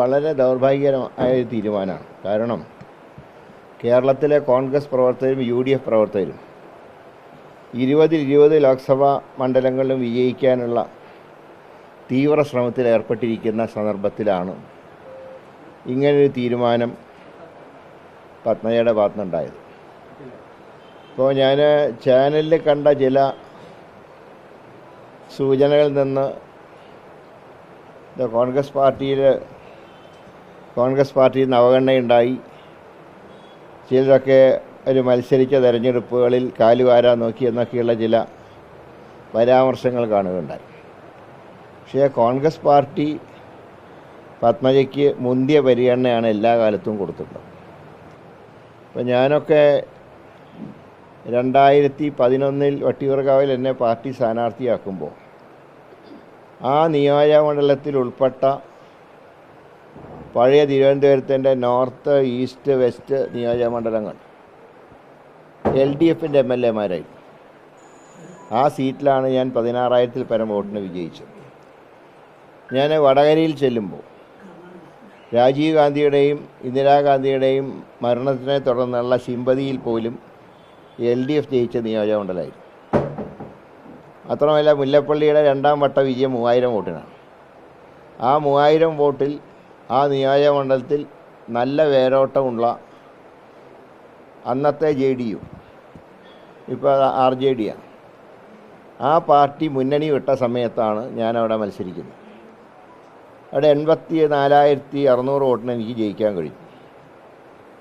വളരെ ദൗർഭാഗ്യകരമായ തീരുമാനമാണ്. കാരണം കേരളത്തിലെ കോൺഗ്രസ് പ്രവർത്തകരും UDF പ്രവർത്തകരും 20 ലോക്സഭാ മണ്ഡലങ്ങളിലും വിജയിക്കാനുള്ള തീവ്ര ശ്രമത്തിൽ ഏർപ്പെട്ടിരിക്കുന്ന സന്ദർഭത്തിലാണ് ഇങ്ങനൊരു തീരുമാനം പത്മജയുടെ ഭാഗത്തുനിന്നുണ്ടായത്. ഇപ്പോൾ ഞാൻ ചാനലിൽ കണ്ട ചില സൂചനകളിൽ നിന്ന് കോൺഗ്രസ് പാർട്ടിയിൽ നിന്ന് അവഗണനയുണ്ടായി, ചിലരൊക്കെ ഒരു മത്സരിച്ച തെരഞ്ഞെടുപ്പുകളിൽ കാലുവാരാൻ നോക്കി എന്നൊക്കെയുള്ള ചില പരാമർശങ്ങൾ കാണുകയുണ്ടായി. പക്ഷേ കോൺഗ്രസ് പാർട്ടി പത്മജയ്ക്ക് മുന്തിയ പരിഗണനയാണ് എല്ലാ കാലത്തും കൊടുത്തിട്ടുള്ളത്. അപ്പോൾ ഞാനൊക്കെ 2011 വട്ടിയൂർക്കാവിൽ എന്നെ പാർട്ടി സ്ഥാനാർത്ഥിയാക്കുമ്പോൾ ആ നിയോജകമണ്ഡലത്തിൽ ഉൾപ്പെട്ട പഴയ തിരുവനന്തപുരത്തിൻ്റെ നോർത്ത്, ഈസ്റ്റ്, വെസ്റ്റ് നിയോജകമണ്ഡലങ്ങൾ LDFൻ്റെ MLA-മാരായി. ആ സീറ്റിലാണ് ഞാൻ 16,000-ൽ പരം വോട്ടിന് വിജയിച്ചത്. ഞാൻ വടകരയിൽ ചെല്ലുമ്പോൾ രാജീവ് ഗാന്ധിയുടെയും ഇന്ദിരാഗാന്ധിയുടെയും മരണത്തിനെ തുടർന്നുള്ള സിമ്പതിയിൽ പോലും LDF ജയിച്ച നിയോജകമണ്ഡലമായിരുന്നു. മാത്രമല്ല മുല്ലപ്പള്ളിയുടെ 2ാം വട്ട വിജയം 3000 വോട്ടിനാണ്. ആ 3000 വോട്ടിൽ ആ നിയോജകമണ്ഡലത്തിൽ നല്ല വേരോട്ടമുള്ള അന്നത്തെ JDU, ഇപ്പോൾ RJD-യാണ്, ആ പാർട്ടി മുന്നണി വിട്ട സമയത്താണ് ഞാനവിടെ മത്സരിക്കുന്നത്. അവിടെ 84,600 വോട്ടിന് എനിക്ക് ജയിക്കാൻ കഴിയും.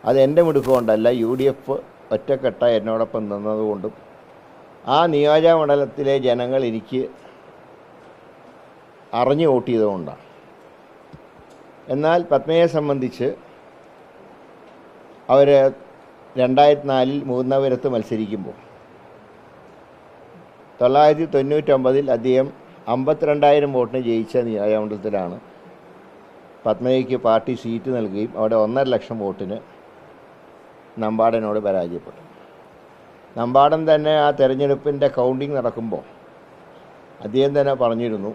അത് എൻ്റെ മിടുക്ക് കൊണ്ടല്ല, UDF ഒറ്റക്കെട്ട എന്നോടൊപ്പം നിന്നതുകൊണ്ടും ആ നിയോജകമണ്ഡലത്തിലെ ജനങ്ങൾ എനിക്ക് അറിഞ്ഞു വോട്ട് ചെയ്തുകൊണ്ടാണ്. എന്നാൽ പത്മയെ സംബന്ധിച്ച് അവർ 2004-ൽ മൂന്നാപുരത്ത് മത്സരിക്കുമ്പോൾ 999-ൽ അദ്ദേഹം 52,000 വോട്ടിന് ജയിച്ച നിയോജകമണ്ഡലത്തിലാണ് പത്മജയ്ക്ക് പാർട്ടി സീറ്റ് നൽകുകയും അവിടെ 1.5 ലക്ഷം വോട്ടിന് നമ്പാടനോട് പരാജയപ്പെട്ടു. നമ്പാടൻ തന്നെ ആ തെരഞ്ഞെടുപ്പിൻ്റെ കൗണ്ടിങ് നടക്കുമ്പോൾ അദ്ദേഹം തന്നെ പറഞ്ഞിരുന്നു,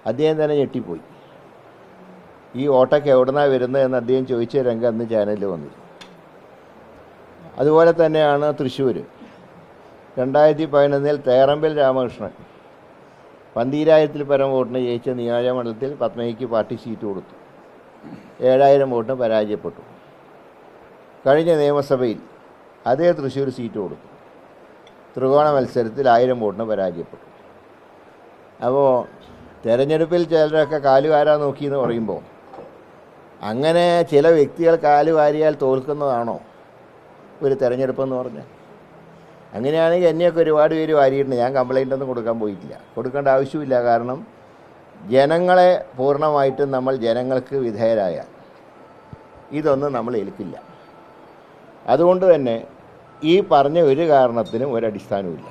അദ്ദേഹം തന്നെ ഞെട്ടിപ്പോയി, ഈ വോട്ടൊക്കെ എവിടുന്നാണ് വരുന്നത് എന്ന് അദ്ദേഹം ചോദിച്ച രംഗം അന്ന് ചാനലിൽ വന്നിരുന്നു. അതുപോലെ തന്നെയാണ് തൃശ്ശൂർ 2011-ൽ തേറമ്പിൽ രാമകൃഷ്ണൻ 12,000-ൽ പരം വോട്ടിന് ജയിച്ച നിയോജകമണ്ഡലത്തിൽ പത്മജയ്ക്ക് പാർട്ടി സീറ്റ് കൊടുത്തു. 7,000 വോട്ടിന് പരാജയപ്പെട്ടു. കഴിഞ്ഞ നിയമസഭയിൽ അതേ തൃശ്ശൂർ സീറ്റ് കൊടുത്തു. ത്രികോണ മത്സരത്തിൽ 1000 വോട്ടിന് പരാജയപ്പെട്ടു. അപ്പോൾ തെരഞ്ഞെടുപ്പിൽ ചിലരൊക്കെ കാലുവാരാൻ നോക്കിയെന്ന് പറയുമ്പോൾ അങ്ങനെ ചില വ്യക്തികൾ കാലുവാരിയാൽ തോൽക്കുന്നതാണോ ഒരു തെരഞ്ഞെടുപ്പെന്ന് പറഞ്ഞാൽ? അങ്ങനെയാണെങ്കിൽ എന്നെയൊക്കെ ഒരുപാട് പേര് വാരിയിട്ടുണ്ട്. ഞാൻ കംപ്ലൈൻ്റ് ഒന്നും കൊടുക്കാൻ പോയിട്ടില്ല, കൊടുക്കേണ്ട ആവശ്യമില്ല. കാരണം ജനങ്ങളെ പൂർണ്ണമായിട്ടും നമ്മൾ ജനങ്ങൾക്ക് വിധേയരായാൽ ഇതൊന്നും നമ്മൾ ഏൽക്കില്ല. അതുകൊണ്ട് തന്നെ ഈ പറഞ്ഞ ഒരു കാരണത്തിനും ഒരടിസ്ഥാനവുമില്ല.